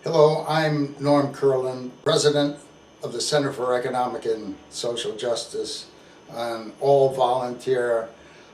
Hello, I'm Norm Kurland, President of the Center for Economic and Social Justice, an all-volunteer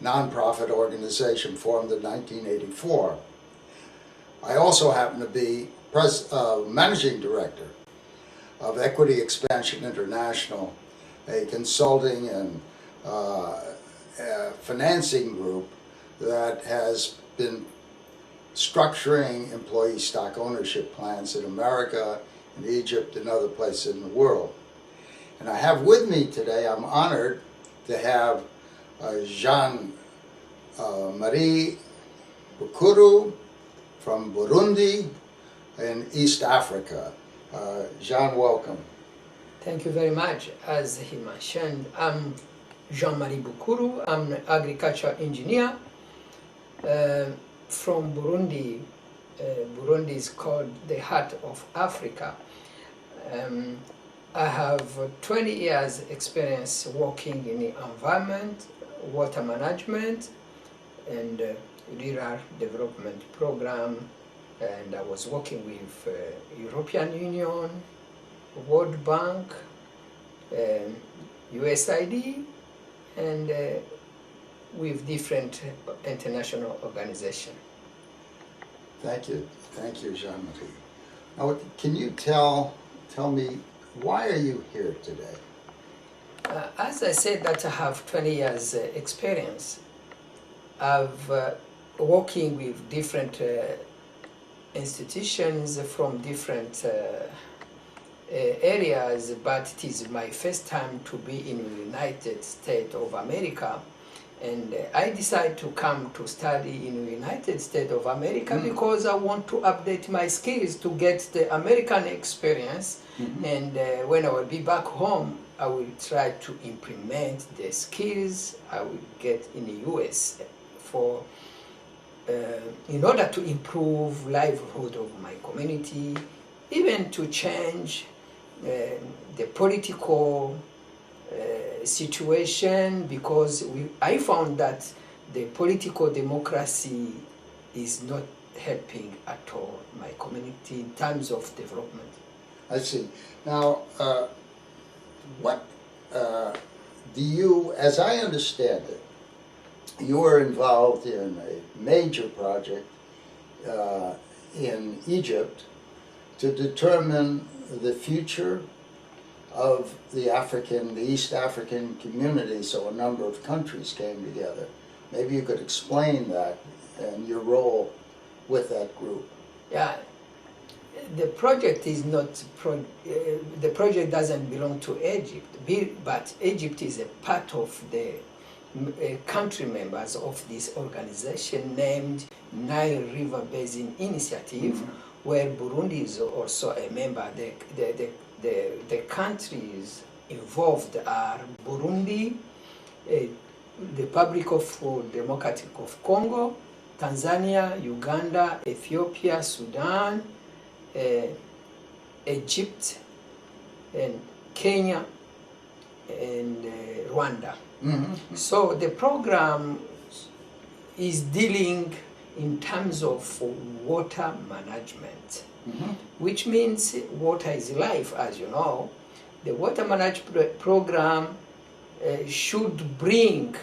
nonprofit organization formed in 1984. I also happen to be Managing Director of Equity Expansion International, a consulting and financing group that has been structuring employee stock ownership plans in America, in Egypt, and other places in the world. And I have with me today, I'm honored to have Jean-Marie Bukuru from Burundi in East Africa. Jean, welcome. Thank you very much. As he mentioned, I'm Jean-Marie Bukuru. I'm an agricultural engineer from Burundi. Burundi is called the heart of Africa. I have 20 years experience working in the environment, water management, and rural development program. And I was working with European Union, World Bank, USAID, and with different international organizations. Thank you, Jean-Marie. Now, can you tell me, why are you here today? As I said that I have 20 years experience of working with different institutions from different areas, but it is my first time to be in the United States of America. And I decided to come to study in the United States of America because I want to update my skills to get the American experience. And when I will be back home, I will try to implement the skills I will get in the US for in order to improve livelihood of my community, even to change the political situation, because I found that the political democracy is not helping at all my community in terms of development. I see. Now, what do you, as I understand it, you are involved in a major project in Egypt to determine the future of the East African community, so a number of countries came together. Maybe you could explain that and your role with that group. Yeah, the project is not, the project doesn't belong to Egypt, but Egypt is a part of the country members of this organization named Nile River Basin Initiative, where Burundi is also a member. The countries involved are Burundi, the Republic Democratic of Congo, Tanzania, Uganda, Ethiopia, Sudan, Egypt, and Kenya, and Rwanda. So the program is dealing in terms of water management. Which means water is life, as you know. The water management program should bring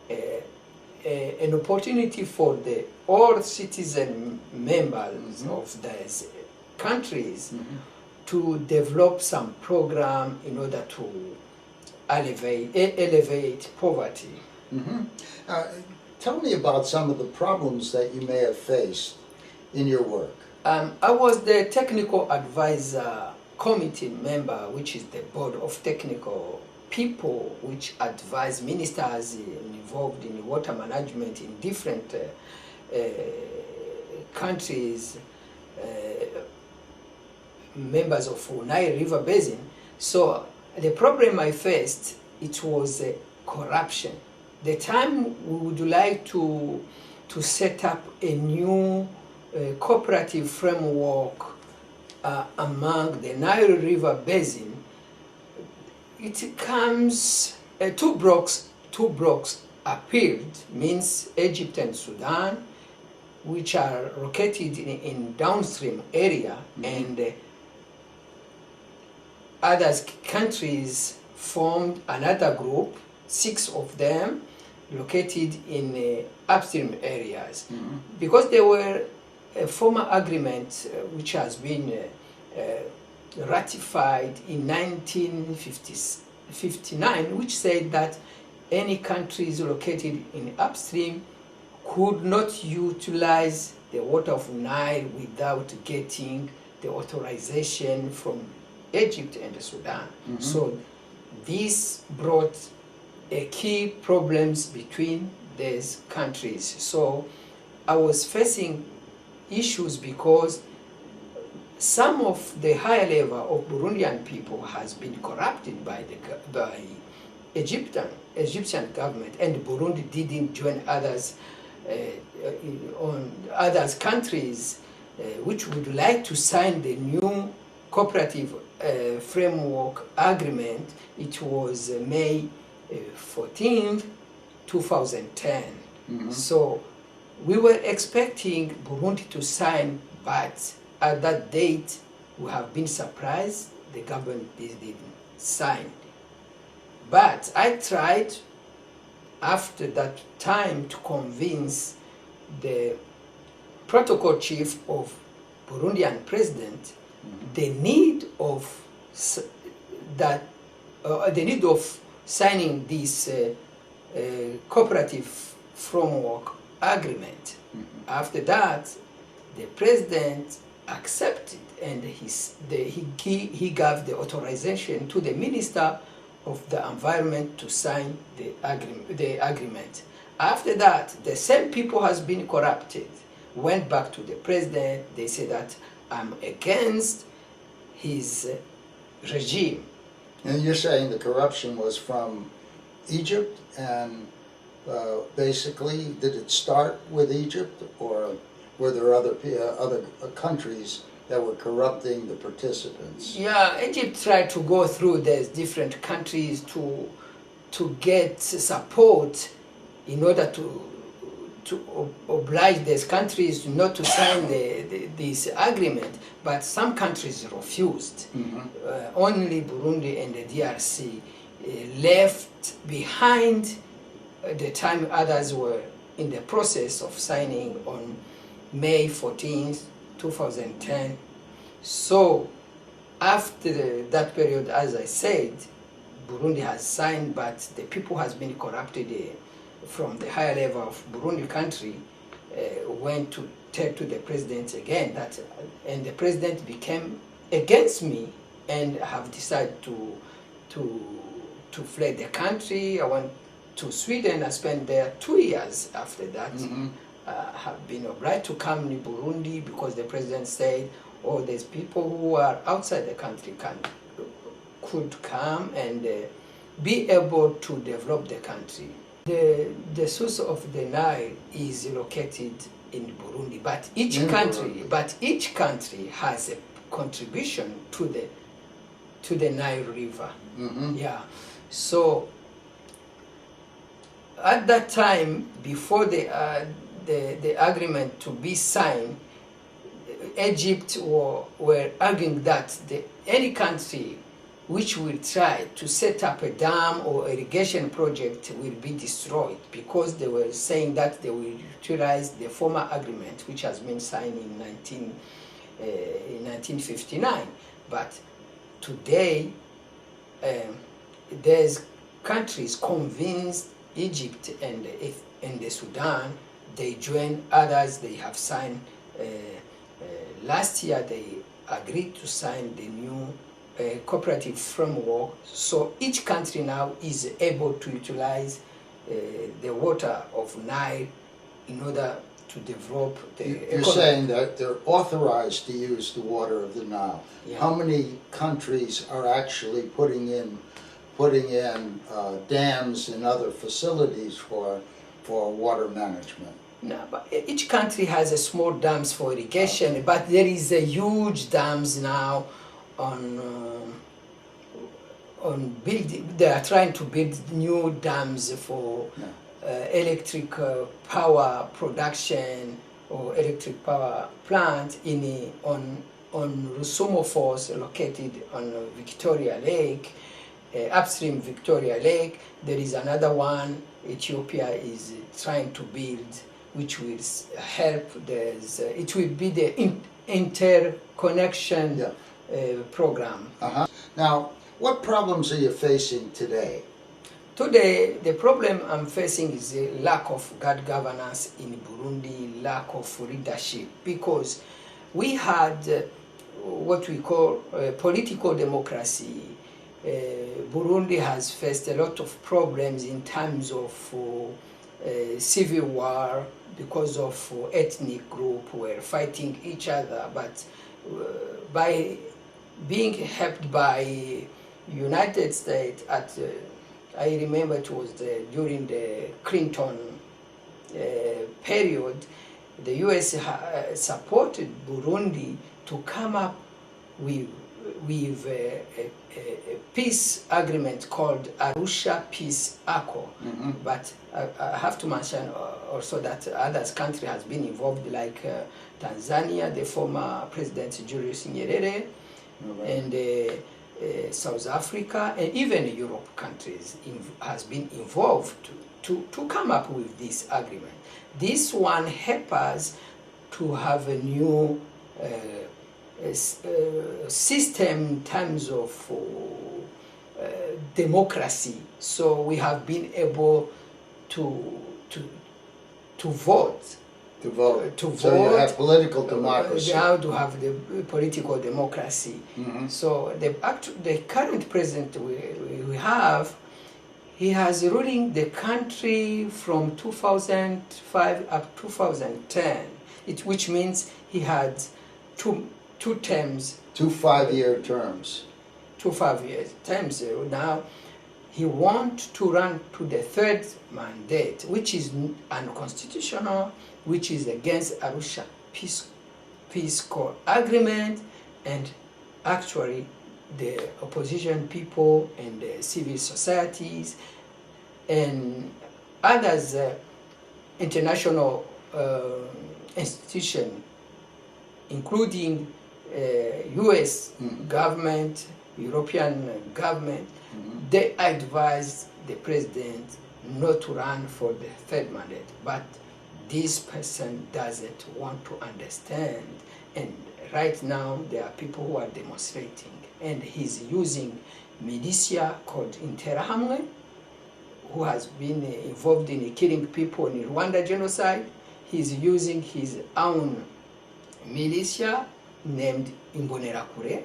an opportunity for all citizen members of these countries to develop some program in order to elevate poverty. Tell me about some of the problems that you may have faced in your work. I was the technical advisor committee member, which is the board of technical people which advise ministers involved in water management in different countries, members of Nile River Basin. So the problem I faced, it was corruption. The time we would like to set up a new cooperative framework among the Nile River Basin, it comes, two blocks appeared, means Egypt and Sudan, which are located in downstream area, and other countries formed another group, 6 of them, located in upstream areas. Because there were a former agreement which has been ratified in 1959, which said that any countries located in upstream could not utilize the water of Nile without getting the authorization from Egypt and Sudan. So this brought a key problems between these countries. So I was facing issues because some of the higher level of Burundian people has been corrupted by the Egyptian government, and Burundi didn't join others on others countries which would like to sign the new cooperative framework agreement. It was May 14th, 2010. So we were expecting Burundi to sign, but at that date we have been surprised the government didn't sign. But I tried after that time to convince the protocol chief of Burundian president the need of signing this cooperative framework agreement. After that, the president accepted, and he gave the authorization to the minister of the environment to sign the agreement. After that, the same people has been corrupted, went back to the president. They said that I'm against his regime. And you're saying the corruption was from Egypt, and basically, did it start with Egypt, or were there other countries that were corrupting the participants? Yeah, Egypt tried to go through these different countries to get support in order to oblige these countries not to sign this agreement, but some countries refused. Only Burundi and the DRC left behind the time others were in the process of signing on May 14th, 2010. So after that period, as I said, Burundi has signed, but the people has been corrupted from the higher level of Burundi country, went to tell to the president again that, and the president became against me and have decided to flee the country. I went to Sweden. I spent there 2 years after that. Have been obliged to come to Burundi because the president said, oh, there's people who are outside the country could come and be able to develop the country. The source of the Nile is located in Burundi, but each country has a contribution to the Nile River. Yeah. So at that time, before the agreement to be signed, Egypt were arguing that any country which will try to set up a dam or irrigation project will be destroyed, because they were saying that they will utilize the former agreement which has been signed in 1959. But today, there's countries convinced Egypt and the Sudan. They join others. They have signed. Last year, they agreed to sign the new cooperative framework. So each country now is able to utilize the water of Nile in order to develop the economy. You're saying that they're authorized to use the water of the Nile. Yeah. How many countries are actually putting in dams and other facilities for water management? No, but each country has a small dams for irrigation, but there is a huge dams now on building. They are trying to build new dams for electric power production or electric power plant on Rusumo Falls, located on Victoria Lake, upstream Victoria Lake. There is another one Ethiopia is trying to build, which will help. It will be the interconnection program. Now, what problems are you facing today? Today, the problem I'm facing is the lack of good governance in Burundi, lack of leadership, because we had what we call political democracy. Burundi has faced a lot of problems in terms of civil war, because of ethnic group were fighting each other, but by being helped by United States I remember it was during the Clinton period, the US supported Burundi to come up with a peace agreement called Arusha Peace Accord. But I have to mention also that other countries has been involved, like Tanzania, the former President Julius Nyerere, and South Africa, and even Europe countries has been involved to come up with this agreement. This one helps us to have a new system in terms of democracy. So we have been able to vote. So you have political democracy. How to have the political democracy. So the current president we have, he has ruling the country from 2005 up to 2010, which means he had two terms. 2 5-year terms. 2 5-year terms. Now he wants to run to the third mandate, which is unconstitutional, which is against Arusha Peace Corps agreement, and actually the opposition people and the civil societies and others, international institutions, including US government, European government, they advised the president not to run for the third mandate. But this person doesn't want to understand, and right now there are people who are demonstrating, and he's using militia called Interahamwe, who has been involved in killing people in Rwanda genocide. He's using his own militia named Imbonerakure.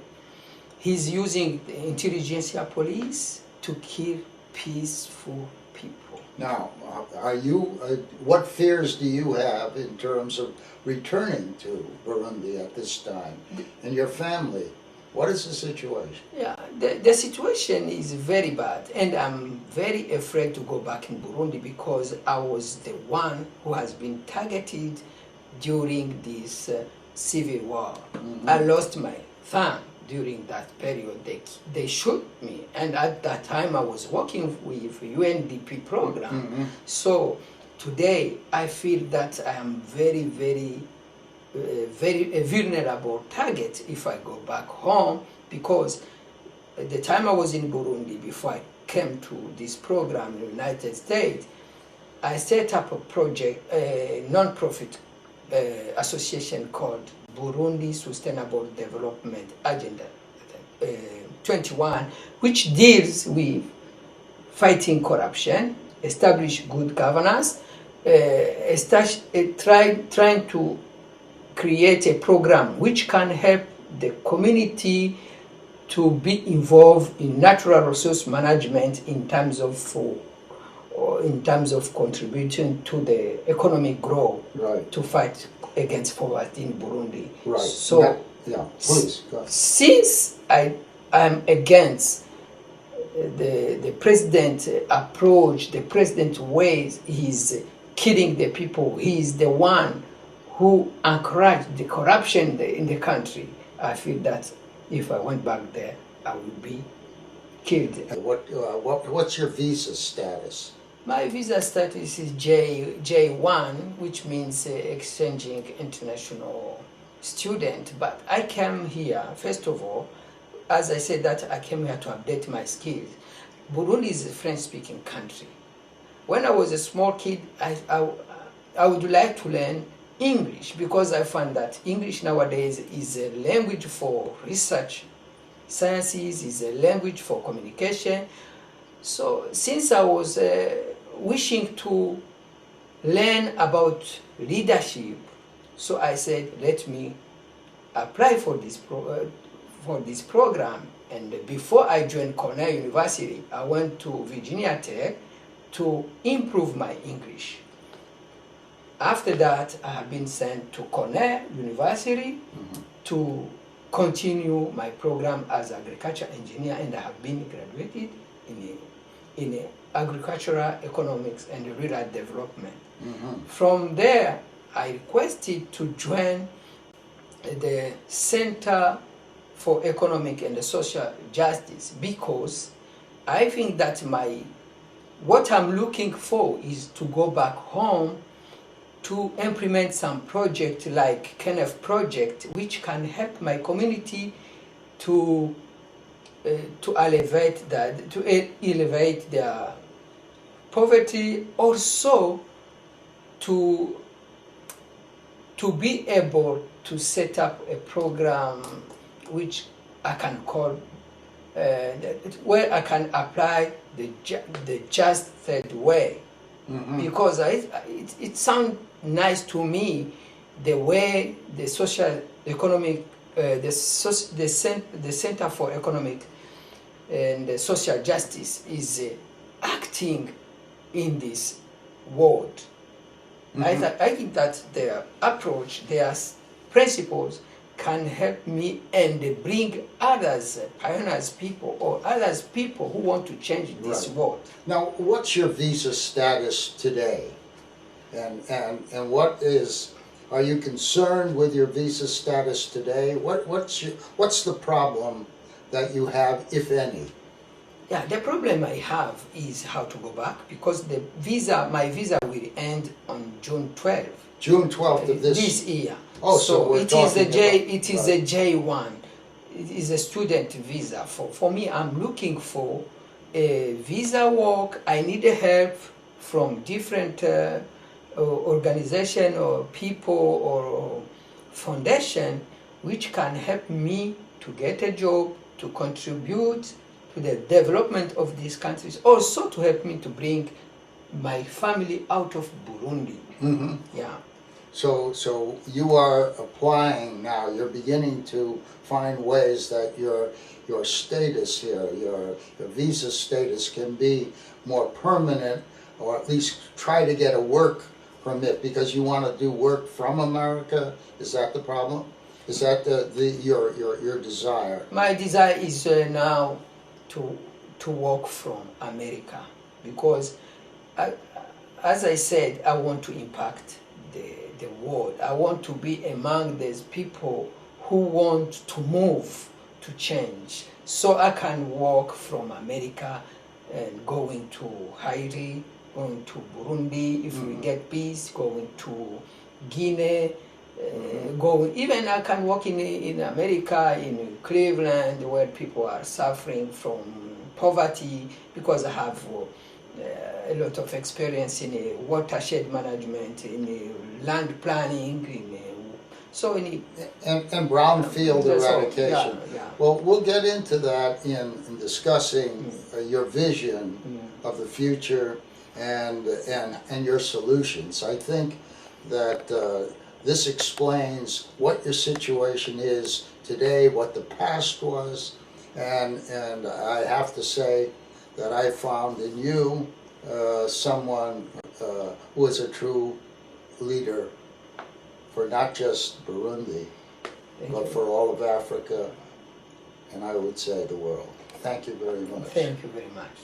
He's using the intelligentsia police to kill peaceful people. Now, what fears do you have in terms of returning to Burundi at this time? And your family, what is the situation? Yeah, the situation is very bad, and I'm very afraid to go back in Burundi, because I was the one who has been targeted during this civil war. I lost my thumb during that period. They shot me, and at that time I was working with UNDP program. So today I feel that I am very a vulnerable target if I go back home, because at the time I was in Burundi, before I came to this program in the United States, I set up a project, a non-profit association called Burundi Sustainable Development Agenda 21, which deals with fighting corruption, establish good governance, trying to create a program which can help the community to be involved in natural resource management in terms of contributing to the economic growth, to fight against poverty in Burundi. So, please go ahead. Since I am against the president approach, the president ways, he's killing the people. He's the one who encouraged the corruption in the country. I feel that if I went back there, I would be killed. What's your visa status? My visa status is J1, which means exchanging international student. But I came here, first of all, as I said that I came here to update my skills. Burundi is a French-speaking country. When I was a small kid, I would like to learn English because I find that English nowadays is a language for research. Sciences is a language for communication. So since I was wishing to learn about leadership, so I said, let me apply for this program. And before I joined Cornell University, I went to Virginia Tech to improve my English. After that, I have been sent to Cornell University to continue my program as agriculture engineer, and I have been graduated in agricultural economics and rural development. From there, I requested to join the Center for Economic and Social Justice because I think that what I'm looking for is to go back home to implement some project like KNF project, which can help my community to elevate their poverty, also to be able to set up a program which I can call where I can apply the just third way, because it sounds nice to me the way the social economic the Center for Economic and Social Justice is acting in this world. I think that their approach, their principles can help me and bring others, pioneers people, or others people who want to change this world. Now, what's your visa status today? And what is, are you concerned with your visa status today? What's the problem that you have, if any? Yeah, the problem I have is how to go back, because my visa will end on June 12th. June 12th of this year. Oh, so it is a J1. It is a student visa. For me, I'm looking for a visa work. I need help from different organization or people or foundation which can help me to get a job, to contribute to the development of these countries, also to help me to bring my family out of Burundi. Yeah. So you are applying now, you're beginning to find ways that your status here, your visa status can be more permanent, or at least try to get a work permit because you want to do work from America. Is that the problem? Is that your desire? My desire is now to work from America, because as I said, I want to impact the world. I want to be among those people who want to move, to change. So I can walk from America and going to Haiti, going to Burundi, if we get peace, going to Guinea, even I can work in America, in Cleveland, where people are suffering from poverty, because I have a lot of experience in watershed management, in land planning, and brownfield eradication. Yeah. Well, we'll get into that in discussing your vision of the future and your solutions. I think that this explains what your situation is today, what the past was, and I have to say that I found in you someone who is a true leader for not just Burundi, but for all of Africa, and I would say the world. Thank you very much. Thank you very much.